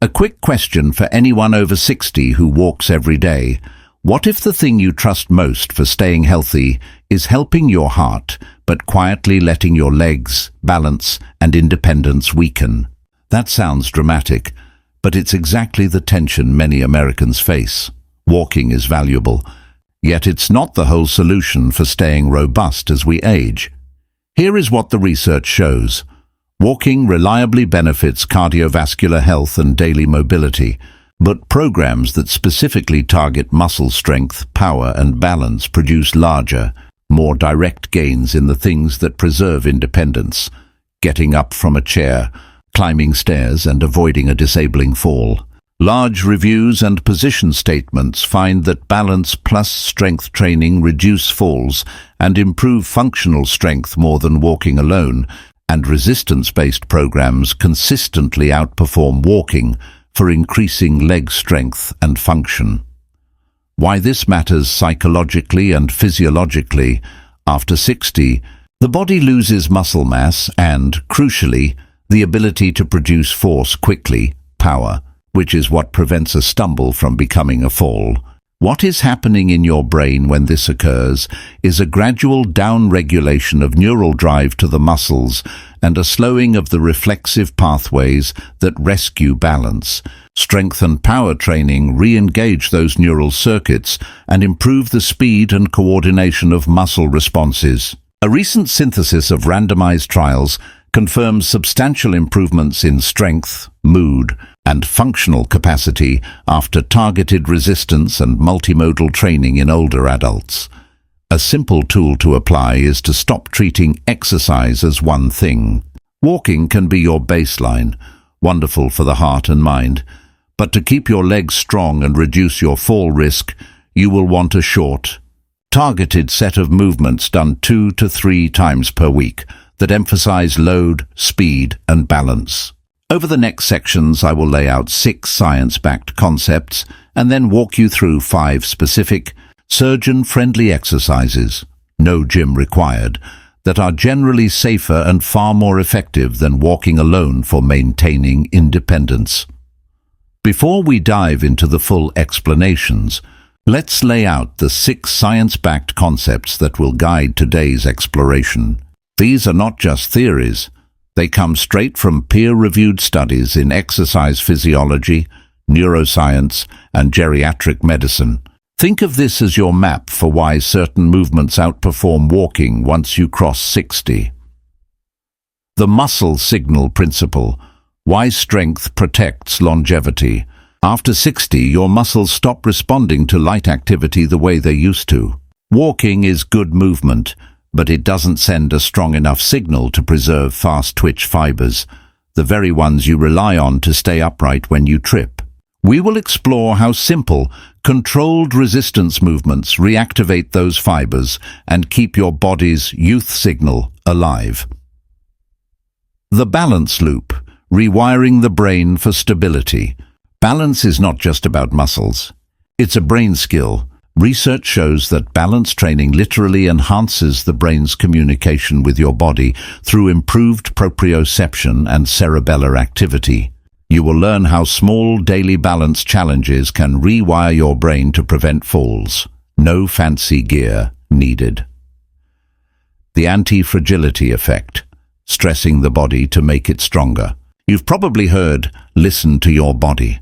A quick question for anyone over 60 who walks every day. What if the thing you trust most for staying healthy is helping your heart, but quietly letting your legs, balance, and independence weaken? That sounds dramatic, but it's exactly the tension many Americans face. Walking is valuable, yet it's not the whole solution for staying robust as we age. Here is what the research shows. Walking reliably benefits cardiovascular health and daily mobility, but programs that specifically target muscle strength, power, and balance produce larger, more direct gains in the things that preserve independence: getting up from a chair, climbing stairs, and avoiding a disabling fall. Large reviews and position statements find that balance plus strength training reduce falls and improve functional strength more than walking alone, and resistance-based programs consistently outperform walking for increasing leg strength and function. Why this matters psychologically and physiologically: after 60, the body loses muscle mass and, crucially, the ability to produce force quickly, power, which is what prevents a stumble from becoming a fall. What is happening in your brain when this occurs is a gradual down-regulation of neural drive to the muscles and a slowing of the reflexive pathways that rescue balance. Strength and power training re-engage those neural circuits and improve the speed and coordination of muscle responses. A recent synthesis of randomized trials confirms substantial improvements in strength, mood, and functional capacity after targeted resistance and multimodal training in older adults. A simple tool to apply is to stop treating exercise as one thing. Walking can be your baseline, wonderful for the heart and mind, but to keep your legs strong and reduce your fall risk, you will want a short, targeted set of movements done 2 to 3 times per week that emphasize load, speed, and balance. Over the next sections, I will lay out 6 science-backed concepts and then walk you through 5 specific, surgeon-friendly exercises, no gym required, that are generally safer and far more effective than walking alone for maintaining independence. Before we dive into the full explanations, let's lay out the 6 science-backed concepts that will guide today's exploration. These are not just theories. They come straight from peer-reviewed studies in exercise physiology, neuroscience, and geriatric medicine. Think of this as your map for why certain movements outperform walking once you cross 60. The muscle signal principle: why strength protects longevity. After 60, your muscles stop responding to light activity the way they used to. Walking is good movement, but it doesn't send a strong enough signal to preserve fast-twitch fibers, the very ones you rely on to stay upright when you trip. We will explore how simple, controlled resistance movements reactivate those fibers and keep your body's youth signal alive. The balance loop: rewiring the brain for stability. Balance is not just about muscles. It's a brain skill. Research shows that balance training literally enhances the brain's communication with your body through improved proprioception and cerebellar activity. You will learn how small daily balance challenges can rewire your brain to prevent falls. No fancy gear needed. The anti-fragility effect: stressing the body to make it stronger. You've probably heard, listen to your body.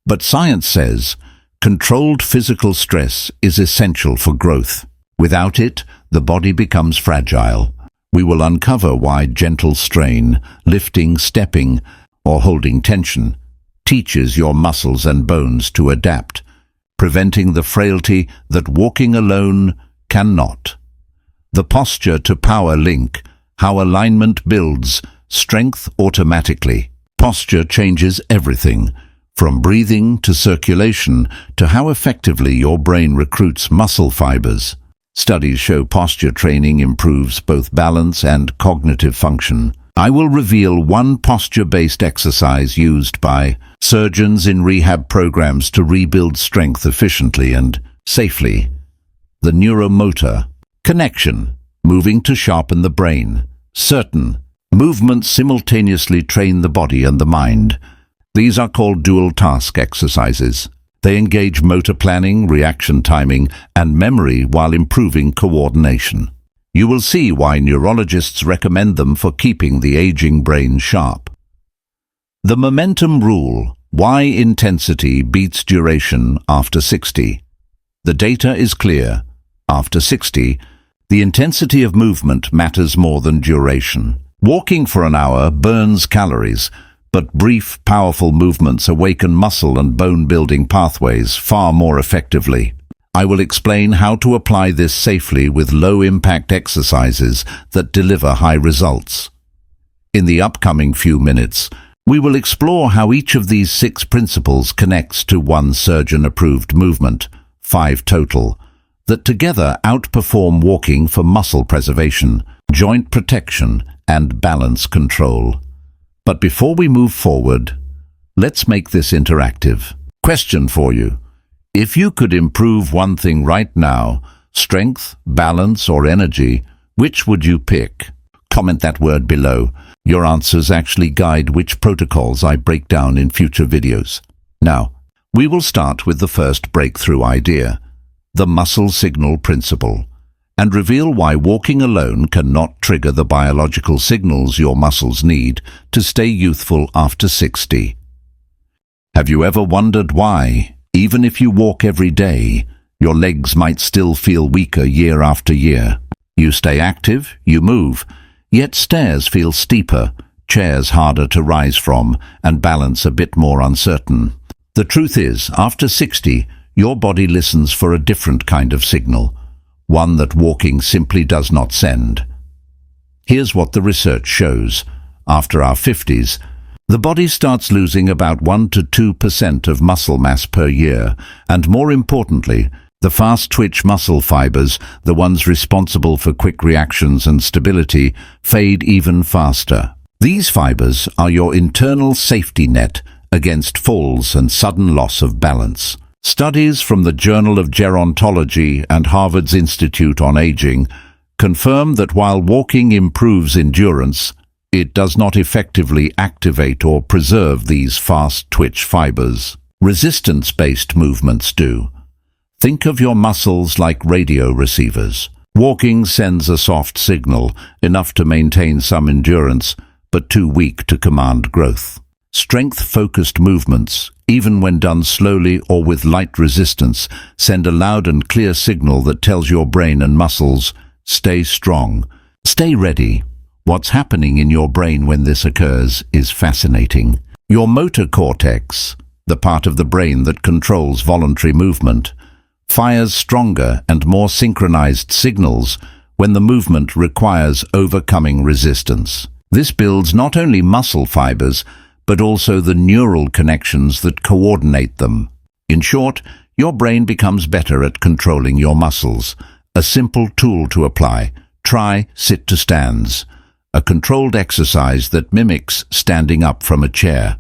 But science says controlled physical stress is essential for growth. Without it, the body becomes fragile. We will uncover why gentle strain, lifting, stepping, or holding tension teaches your muscles and bones to adapt, preventing the frailty that walking alone cannot. The posture to power link: how alignment builds strength automatically. Posture changes everything, from breathing to circulation to how effectively your brain recruits muscle fibers. Studies show posture training improves both balance and cognitive function. I will reveal one posture-based exercise used by surgeons in rehab programs to rebuild strength efficiently and safely. The neuromotor connection: moving to sharpen the brain. Certain movements simultaneously train the body and the mind. These are called dual task exercises. They engage motor planning, reaction timing, and memory while improving coordination. You will see why neurologists recommend them for keeping the aging brain sharp. The momentum rule: why intensity beats duration after 60. The data is clear. After 60, the intensity of movement matters more than duration. Walking for an hour burns calories, but brief, powerful movements awaken muscle and bone-building pathways far more effectively. I will explain how to apply this safely with low-impact exercises that deliver high results. In the upcoming few minutes, we will explore how each of these 6 principles connects to one surgeon-approved movement, 5 total, that together outperform walking for muscle preservation, joint protection, and balance control. But before we move forward, let's make this interactive. Question for you: if you could improve one thing right now, strength, balance, or energy, which would you pick? Comment that word below. Your answers actually guide which protocols I break down in future videos. Now, we will start with the first breakthrough idea, the muscle signal principle, and reveal why walking alone cannot trigger the biological signals your muscles need to stay youthful after 60. Have you ever wondered why, even if you walk every day, your legs might still feel weaker year after year? You stay active, you move, yet stairs feel steeper, chairs harder to rise from, and balance a bit more uncertain. The truth is, after 60, your body listens for a different kind of signal, one that walking simply does not send. Here's what the research shows. After our 50s, the body starts losing about 1 to 2% of muscle mass per year, and more importantly, the fast-twitch muscle fibers, the ones responsible for quick reactions and stability, fade even faster. These fibers are your internal safety net against falls and sudden loss of balance. Studies from the Journal of Gerontology and Harvard's Institute on Aging confirm that while walking improves endurance, it does not effectively activate or preserve these fast-twitch fibers. Resistance-based movements do. Think of your muscles like radio receivers. Walking sends a soft signal, enough to maintain some endurance, but too weak to command growth. Strength-focused movements, even when done slowly or with light resistance, send a loud and clear signal that tells your brain and muscles, stay strong, stay ready. What's happening in your brain when this occurs is fascinating. Your motor cortex, the part of the brain that controls voluntary movement, fires stronger and more synchronized signals when the movement requires overcoming resistance. This builds not only muscle fibers, but also the neural connections that coordinate them. In short, your brain becomes better at controlling your muscles. A simple tool to apply: try sit-to-stands, a controlled exercise that mimics standing up from a chair.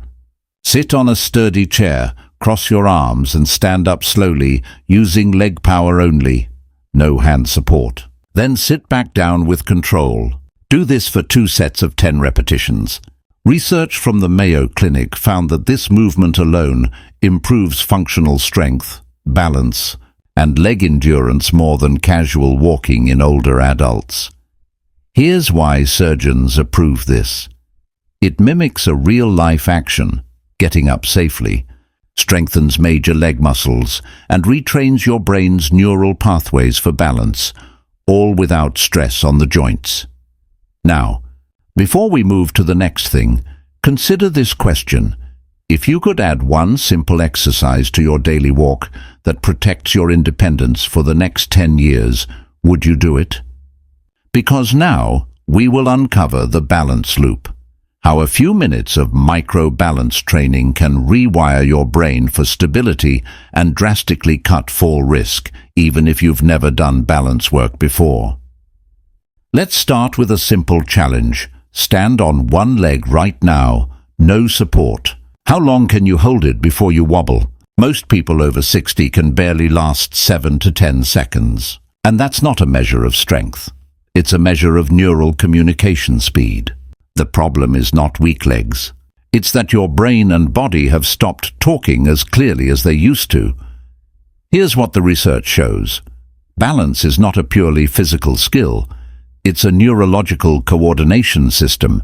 Sit on a sturdy chair, cross your arms and stand up slowly, using leg power only. No hand support. Then sit back down with control. Do this for 2 sets of 10 repetitions. Research from the Mayo Clinic found that this movement alone improves functional strength, balance, and leg endurance more than casual walking in older adults. Here's why surgeons approve this. It mimics a real-life action, getting up safely, strengthens major leg muscles, and retrains your brain's neural pathways for balance, all without stress on the joints. Now, before we move to the next thing, consider this question. If you could add one simple exercise to your daily walk that protects your independence for the next 10 years, would you do it? Because now we will uncover the balance loop. How a few minutes of micro-balance training can rewire your brain for stability and drastically cut fall risk, even if you've never done balance work before. Let's start with a simple challenge. Stand on one leg right now, no support. How long can you hold it before you wobble? Most people over 60 can barely last 7 to 10 seconds. And that's not a measure of strength. It's a measure of neural communication speed. The problem is not weak legs. It's that your brain and body have stopped talking as clearly as they used to. Here's what the research shows. Balance is not a purely physical skill. It's a neurological coordination system.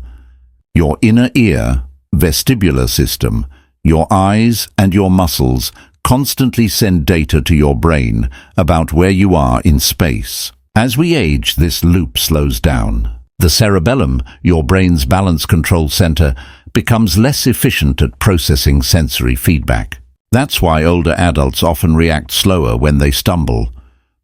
Your inner ear, vestibular system, your eyes and your muscles constantly send data to your brain about where you are in space. As we age, this loop slows down. The cerebellum, your brain's balance control center, becomes less efficient at processing sensory feedback. That's why older adults often react slower when they stumble.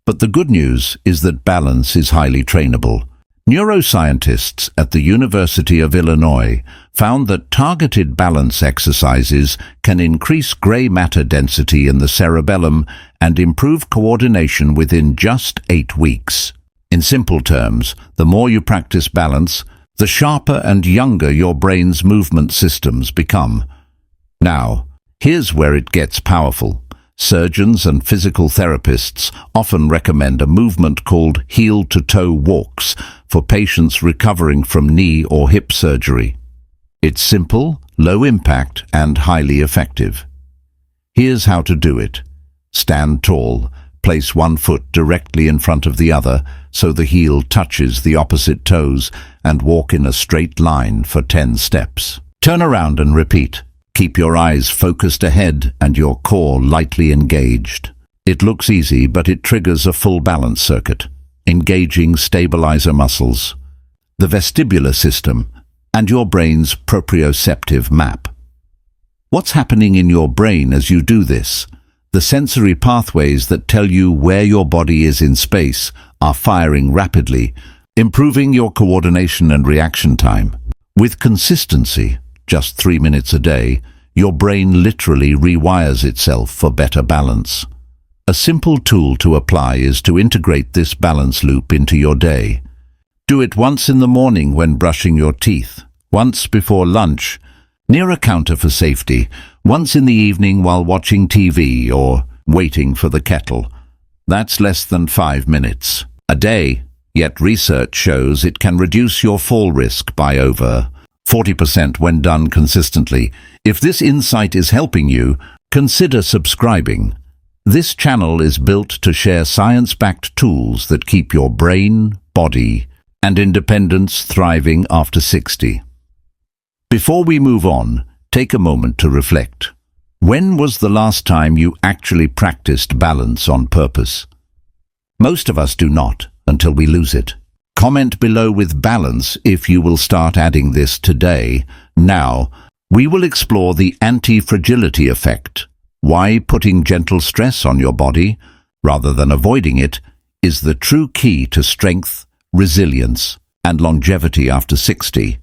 But the good news is that balance is highly trainable. Neuroscientists at the University of Illinois found that targeted balance exercises can increase gray matter density in the cerebellum and improve coordination within just 8 weeks. In simple terms, the more you practice balance, the sharper and younger your brain's movement systems become. Now, here's where it gets powerful. Surgeons and physical therapists often recommend a movement called heel-to-toe walks for patients recovering from knee or hip surgery. It's simple, low impact, and highly effective. Here's how to do it. Stand tall. Place one foot directly in front of the other so the heel touches the opposite toes and walk in a straight line for 10 steps. Turn around and repeat. Keep your eyes focused ahead and your core lightly engaged. It looks easy, but it triggers a full balance circuit, engaging stabilizer muscles, the vestibular system, and your brain's proprioceptive map. What's happening in your brain as you do this? The sensory pathways that tell you where your body is in space are firing rapidly, improving your coordination and reaction time. With consistency, just 3 minutes a day, your brain literally rewires itself for better balance. A simple tool to apply is to integrate this balance loop into your day. Do it once in the morning when brushing your teeth, once before lunch, near a counter for safety, once in the evening while watching TV or waiting for the kettle. That's less than 5 minutes a day, yet research shows it can reduce your fall risk by over 40% when done consistently. If this insight is helping you, consider subscribing. This channel is built to share science-backed tools that keep your brain, body, and independence thriving after 60. Before we move on, take a moment to reflect. When was the last time you actually practiced balance on purpose? Most of us do not until we lose it. Comment below with balance if you will start adding this today. Now, we will explore the anti-fragility effect. Why putting gentle stress on your body, rather than avoiding it, is the true key to strength, resilience, and longevity after 60.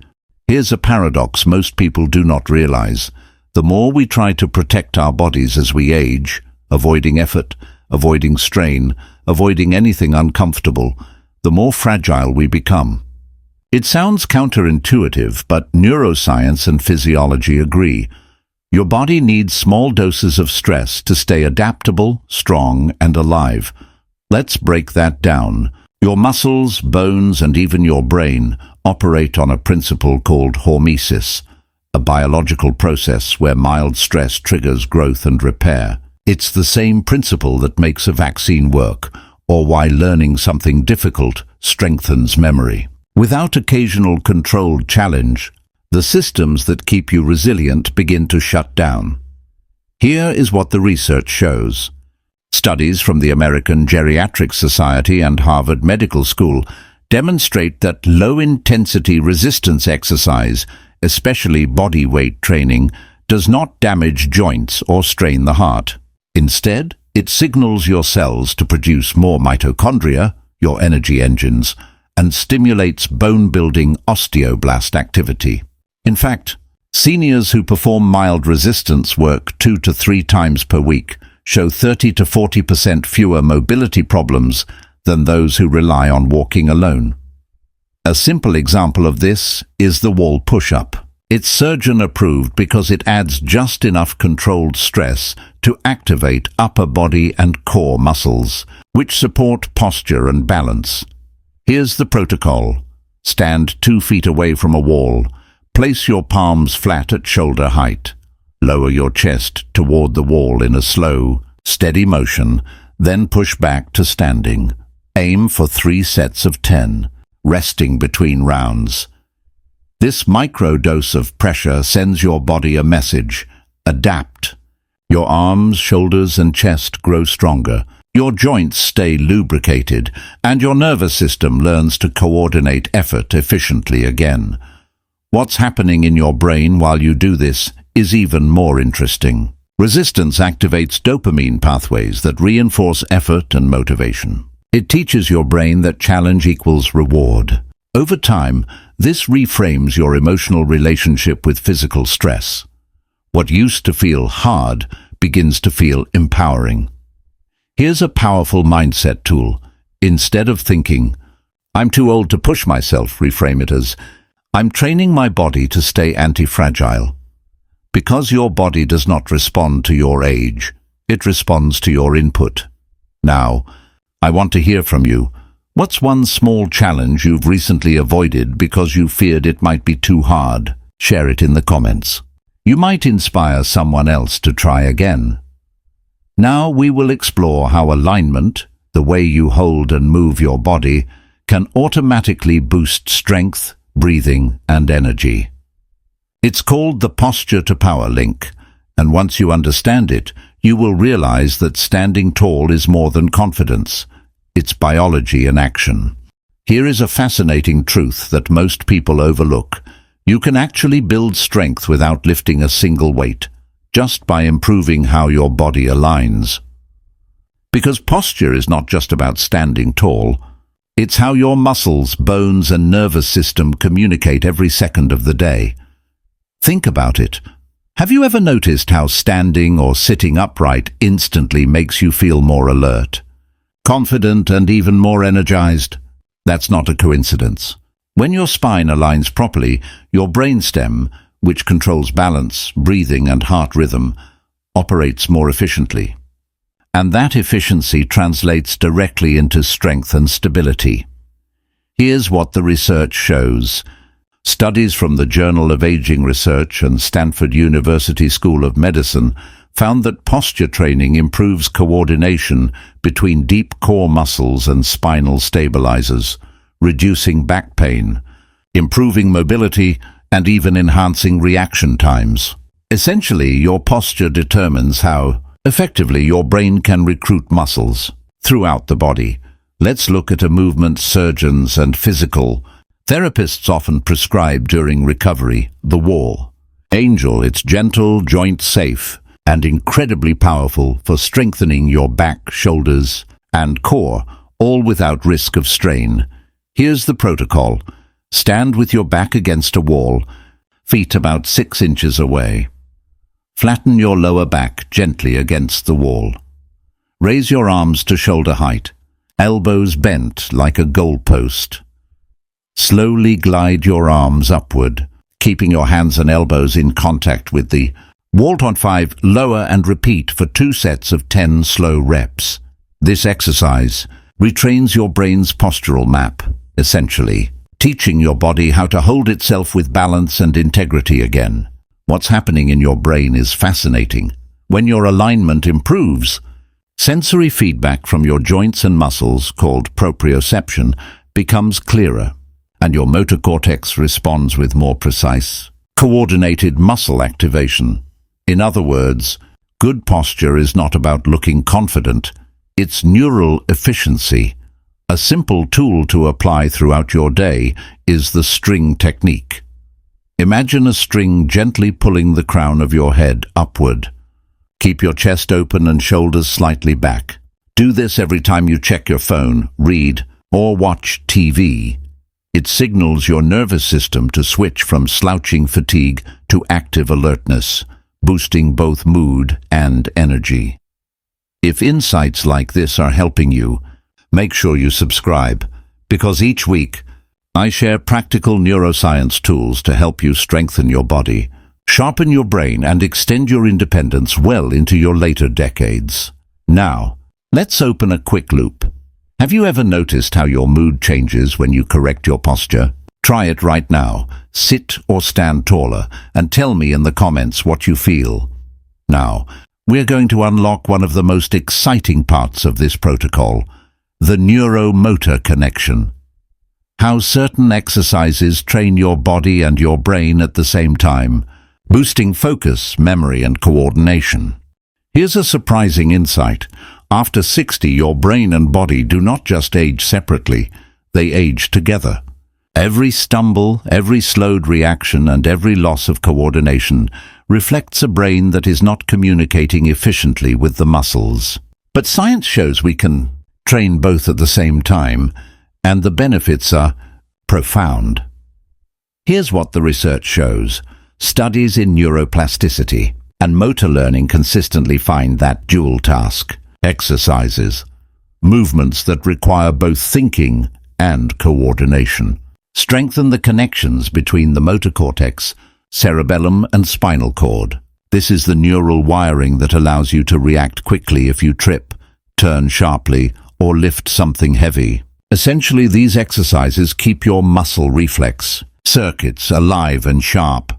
Here's a paradox most people do not realize. The more we try to protect our bodies as we age, avoiding effort, avoiding strain, avoiding anything uncomfortable, the more fragile we become. It sounds counterintuitive, but neuroscience and physiology agree. Your body needs small doses of stress to stay adaptable, strong, and alive. Let's break that down. Your muscles, bones, and even your brain operate on a principle called hormesis, a biological process where mild stress triggers growth and repair. It's the same principle that makes a vaccine work, or why learning something difficult strengthens memory. Without occasional controlled challenge, the systems that keep you resilient begin to shut down. Here is what the research shows. Studies from the American Geriatric Society and Harvard Medical School demonstrate that low-intensity resistance exercise, especially body weight training, does not damage joints or strain the heart. Instead, it signals your cells to produce more mitochondria, your energy engines, and stimulates bone-building osteoblast activity. In fact, seniors who perform mild resistance work 2 to 3 times per week show 30 to 40% fewer mobility problems than those who rely on walking alone. A simple example of this is the wall push-up. It's surgeon-approved because it adds just enough controlled stress to activate upper body and core muscles, which support posture and balance. Here's the protocol. Stand 2 feet away from a wall. Place your palms flat at shoulder height. Lower your chest toward the wall in a slow, steady motion, then push back to standing. Aim for 3 sets of 10, resting between rounds. This micro-dose of pressure sends your body a message: adapt. Your arms, shoulders, and chest grow stronger. Your joints stay lubricated, and your nervous system learns to coordinate effort efficiently again. What's happening in your brain while you do this is even more interesting. Resistance activates dopamine pathways that reinforce effort and motivation. It teaches your brain that challenge equals reward. Over time, this reframes your emotional relationship with physical stress. What used to feel hard begins to feel empowering. Here's a powerful mindset tool. Instead of thinking, "I'm too old to push myself," reframe it as, "I'm training my body to stay anti-fragile." Because your body does not respond to your age, it responds to your input. Now, I want to hear from you. What's one small challenge you've recently avoided because you feared it might be too hard? Share it in the comments. You might inspire someone else to try again. Now we will explore how alignment, the way you hold and move your body, can automatically boost strength, breathing, and energy. It's called the posture to power link, and once you understand it, you will realize that standing tall is more than confidence. It's biology in action. Here is a fascinating truth that most people overlook. You can actually build strength without lifting a single weight, just by improving how your body aligns. Because posture is not just about standing tall, it's how your muscles, bones, and nervous system communicate every second of the day. Think about it. Have you ever noticed how standing or sitting upright instantly makes you feel more alert, confident, and even more energized? That's not a coincidence. When your spine aligns properly, your brainstem, which controls balance, breathing, and heart rhythm, operates more efficiently. And that efficiency translates directly into strength and stability. Here's what the research shows. Studies from the Journal of Aging Research and Stanford University School of Medicine found that posture training improves coordination between deep core muscles and spinal stabilizers, reducing back pain, improving mobility, and even enhancing reaction times. Essentially, your posture determines how effectively your brain can recruit muscles throughout the body. Let's look at a movement surgeons and physical therapists often prescribe during recovery: the wall. Angel, it's gentle, joint-safe, and incredibly powerful for strengthening your back, shoulders, and core, all without risk of strain. Here's the protocol. Stand with your back against a wall, feet about 6 inches away. Flatten your lower back gently against the wall. Raise your arms to shoulder height, elbows bent like a goalpost. Slowly glide your arms upward, keeping your hands and elbows in contact with the wall. On 5, lower and repeat for 2 sets of 10 slow reps. This exercise retrains your brain's postural map, essentially teaching your body how to hold itself with balance and integrity again. What's happening in your brain is fascinating. When your alignment improves, sensory feedback from your joints and muscles, called proprioception, becomes clearer, and your motor cortex responds with more precise, coordinated muscle activation. In other words, good posture is not about looking confident, it's neural efficiency. A simple tool to apply throughout your day is the string technique. Imagine a string gently pulling the crown of your head upward. Keep your chest open and shoulders slightly back. Do this every time you check your phone, read, or watch TV. It signals your nervous system to switch from slouching fatigue to active alertness, boosting both mood and energy. If insights like this are helping you, make sure you subscribe, because each week I share practical neuroscience tools to help you strengthen your body, sharpen your brain, and extend your independence well into your later decades. Now, let's open a quick loop. Have you ever noticed how your mood changes when you correct your posture? Try it right now. Sit or stand taller and tell me in the comments what you feel. Now, we're going to unlock one of the most exciting parts of this protocol, the neuromotor connection. How certain exercises train your body and your brain at the same time, boosting focus, memory, and coordination. Here's a surprising insight. After 60, your brain and body do not just age separately, they age together. Every stumble, every slowed reaction, and every loss of coordination reflects a brain that is not communicating efficiently with the muscles. But science shows we can train both at the same time, and the benefits are profound. Here's what the research shows. Studies in neuroplasticity and motor learning consistently find that dual task, exercises, movements that require both thinking and coordination, strengthen the connections between the motor cortex, cerebellum, and spinal cord. This is the neural wiring that allows you to react quickly if you trip, turn sharply, or lift something heavy. Essentially, these exercises keep your muscle reflex circuits alive and sharp.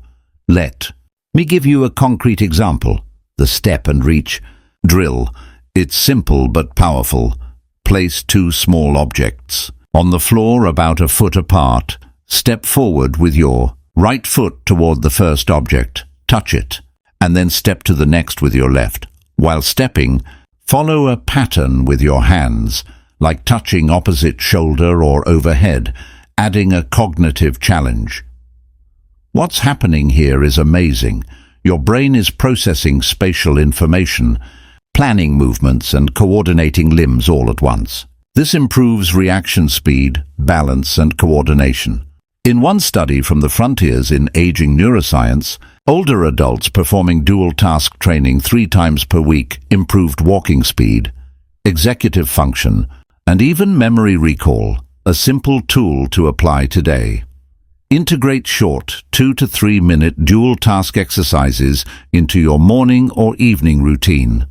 Let me give you a concrete example. The step and reach drill. It's simple but powerful. Place 2 small objects on the floor about a foot apart. Step forward with your right foot toward the first object. Touch it, and then step to the next with your left. While stepping, follow a pattern with your hands, like touching opposite shoulder or overhead, adding a cognitive challenge. What's happening here is amazing. Your brain is processing spatial information, planning movements, and coordinating limbs all at once. This improves reaction speed, balance, and coordination. In one study from the frontiers in aging neuroscience, older adults performing dual task training 3 times per week improved walking speed, executive function, and even memory recall, a simple tool to apply today. Integrate short 2 to 3 minute dual task exercises into your morning or evening routine.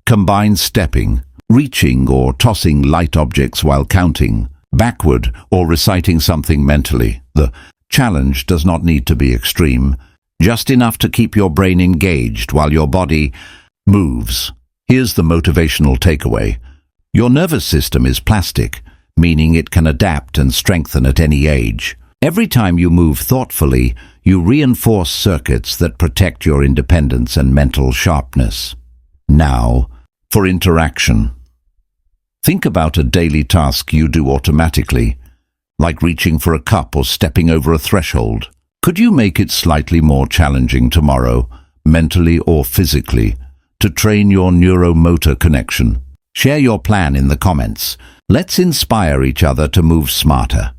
Combine stepping, reaching or tossing light objects while counting, backward, or reciting something mentally. The challenge does not need to be extreme, just enough to keep your brain engaged while your body moves. Here's the motivational takeaway. Your nervous system is plastic, meaning it can adapt and strengthen at any age. Every time you move thoughtfully, you reinforce circuits that protect your independence and mental sharpness. Now, for interaction. Think about a daily task you do automatically, like reaching for a cup or stepping over a threshold. Could you make it slightly more challenging tomorrow, mentally or physically, to train your neuromotor connection? Share your plan in the comments. Let's inspire each other to move smarter.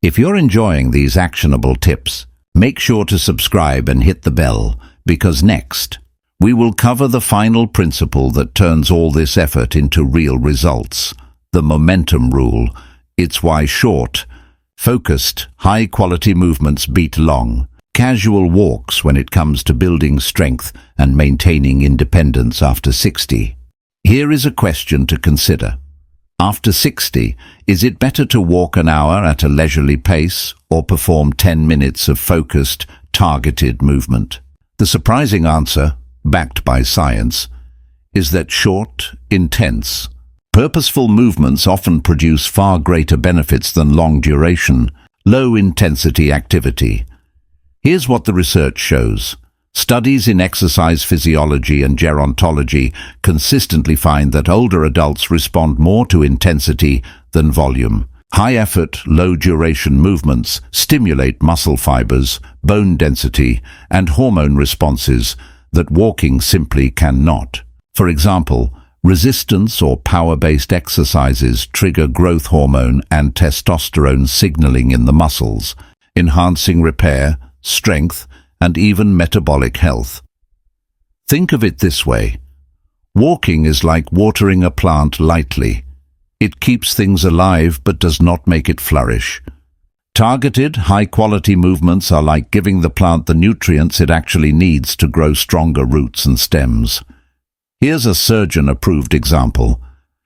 If you're enjoying these actionable tips, make sure to subscribe and hit the bell, because next, we will cover the final principle that turns all this effort into real results, the momentum rule. It's why short, focused, high-quality movements beat long, casual walks when it comes to building strength and maintaining independence after 60. Here is a question to consider. After 60, is it better to walk an hour at a leisurely pace or perform 10 minutes of focused, targeted movement? The surprising answer, backed by science, is that short, intense, purposeful movements often produce far greater benefits than long-duration, low-intensity activity. Here's what the research shows. Studies in exercise physiology and gerontology consistently find that older adults respond more to intensity than volume. High-effort, low-duration movements stimulate muscle fibers, bone density, and hormone responses that walking simply cannot. For example, resistance or power-based exercises trigger growth hormone and testosterone signaling in the muscles, enhancing repair, strength, and even metabolic health. Think of it this way. Walking is like watering a plant lightly. It keeps things alive but does not make it flourish. Targeted, high-quality movements are like giving the plant the nutrients it actually needs to grow stronger roots and stems. Here's a surgeon-approved example.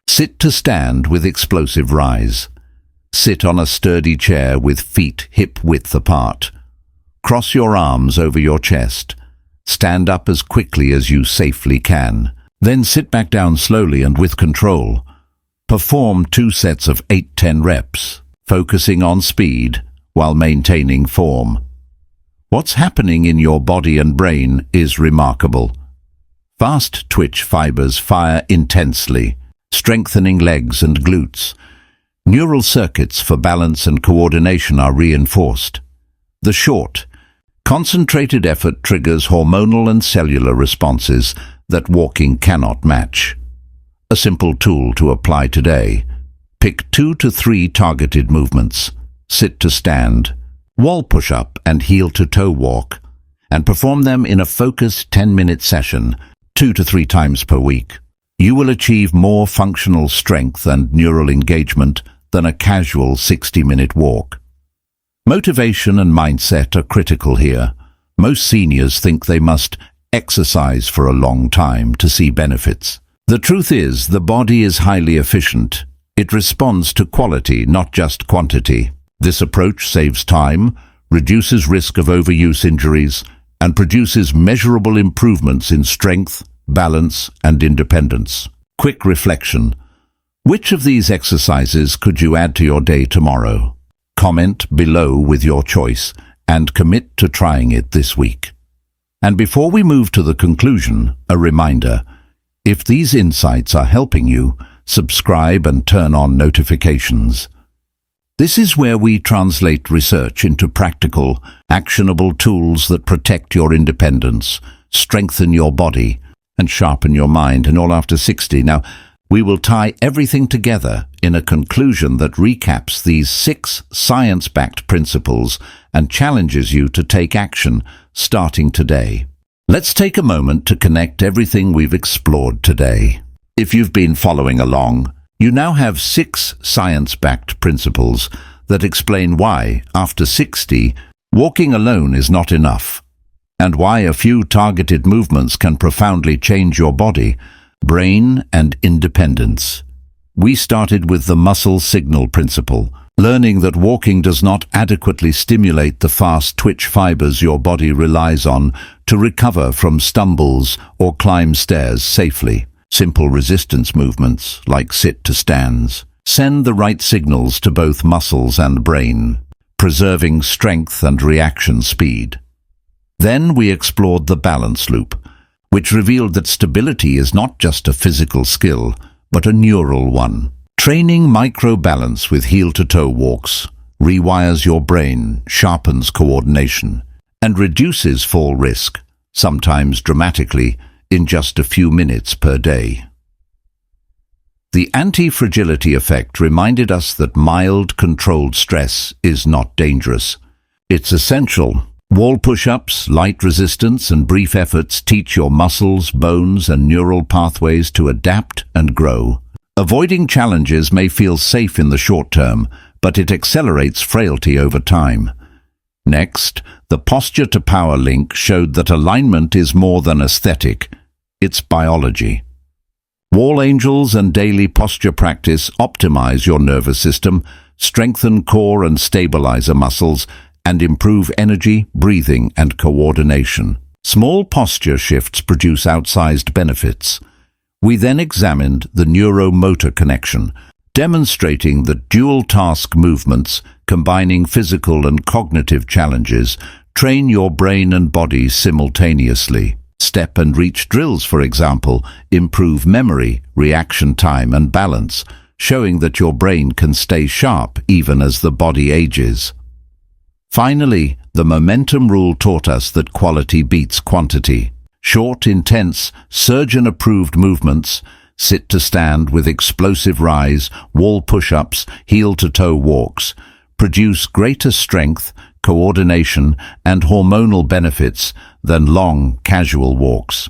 Sit to stand with explosive rise. Sit on a sturdy chair with feet hip-width apart. Cross your arms over your chest. Stand up as quickly as you safely can. Then sit back down slowly and with control. Perform 2 sets of 8-10 reps, focusing on speed while maintaining form. What's happening in your body and brain is remarkable. Fast twitch fibers fire intensely, strengthening legs and glutes. Neural circuits for balance and coordination are reinforced. The short, concentrated effort triggers hormonal and cellular responses that walking cannot match. A simple tool to apply today. Pick 2 to 3 targeted movements. Sit to stand, wall push-up and heel-to-toe walk, and perform them in a focused 10-minute session, 2 to 3 times per week. You will achieve more functional strength and neural engagement than a casual 60-minute walk. Motivation and mindset are critical here. Most seniors think they must exercise for a long time to see benefits. The truth is, the body is highly efficient. It responds to quality, not just quantity. This approach saves time, reduces risk of overuse injuries, and produces measurable improvements in strength, balance, and independence. Quick reflection. Which of these exercises could you add to your day tomorrow? Comment below with your choice and commit to trying it this week. And before we move to the conclusion, a reminder. If these insights are helping you, subscribe and turn on notifications. This is where we translate research into practical, actionable tools that protect your independence, strengthen your body, and sharpen your mind, and all after 60. Now, we will tie everything together in a conclusion that recaps these 6 science-backed principles and challenges you to take action starting today. Let's take a moment to connect everything we've explored today. If you've been following along, you now have 6 science-backed principles that explain why, after 60, walking alone is not enough, and why a few targeted movements can profoundly change your body, brain, and independence. We started with the muscle signal principle, learning that walking does not adequately stimulate the fast twitch fibers your body relies on to recover from stumbles or climb stairs safely. Simple resistance movements, like sit to stands, send the right signals to both muscles and brain, preserving strength and reaction speed. Then we explored the balance loop, which revealed that stability is not just a physical skill, but a neural one. Training micro-balance with heel-to-toe walks rewires your brain, sharpens coordination, and reduces fall risk, sometimes dramatically, in just a few minutes per day. The anti-fragility effect reminded us that mild, controlled stress is not dangerous. It's essential. Wall push-ups, light resistance, and brief efforts teach your muscles, bones, and neural pathways to adapt and grow. Avoiding challenges may feel safe in the short term, but it accelerates frailty over time. Next, the posture-to-power link showed that alignment is more than aesthetic. It's biology. Wall angels and daily posture practice optimize your nervous system, strengthen core and stabilizer muscles, and improve energy, breathing, and coordination. Small posture shifts produce outsized benefits. We then examined the neuromotor connection, demonstrating that dual-task movements, combining physical and cognitive challenges, train your brain and body simultaneously. Step and reach drills, for example, improve memory, reaction time, and balance, showing that your brain can stay sharp even as the body ages. Finally, the momentum rule taught us that quality beats quantity. Short, intense, surgeon-approved movements, sit to stand with explosive rise, wall push-ups, heel-to-toe walks, produce greater strength, coordination, and hormonal benefits than long, casual walks.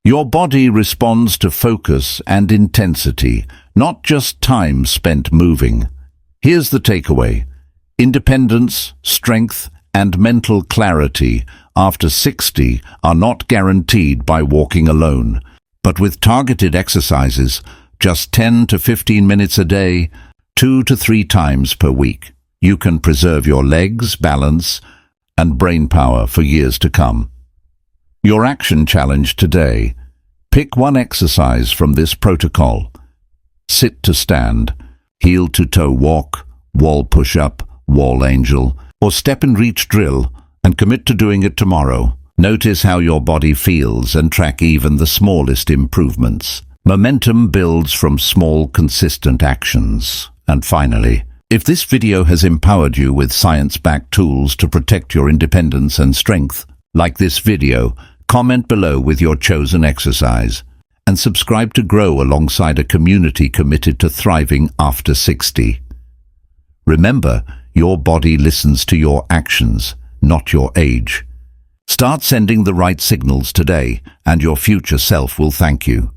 Your body responds to focus and intensity, not just time spent moving. Here's the takeaway. Independence, strength, and mental clarity after 60 are not guaranteed by walking alone, but with targeted exercises, just 10 to 15 minutes a day, 2 to 3 times per week. You can preserve your legs, balance, and brain power for years to come. Your action challenge today. Pick one exercise from this protocol. Sit to stand, heel to toe walk, wall push-up, wall angel, or step and reach drill, and commit to doing it tomorrow. Notice how your body feels and track even the smallest improvements. Momentum builds from small, consistent actions. And finally, if this video has empowered you with science-backed tools to protect your independence and strength, like this video, comment below with your chosen exercise, and subscribe to grow alongside a community committed to thriving after 60. Remember, your body listens to your actions, not your age. Start sending the right signals today, and your future self will thank you.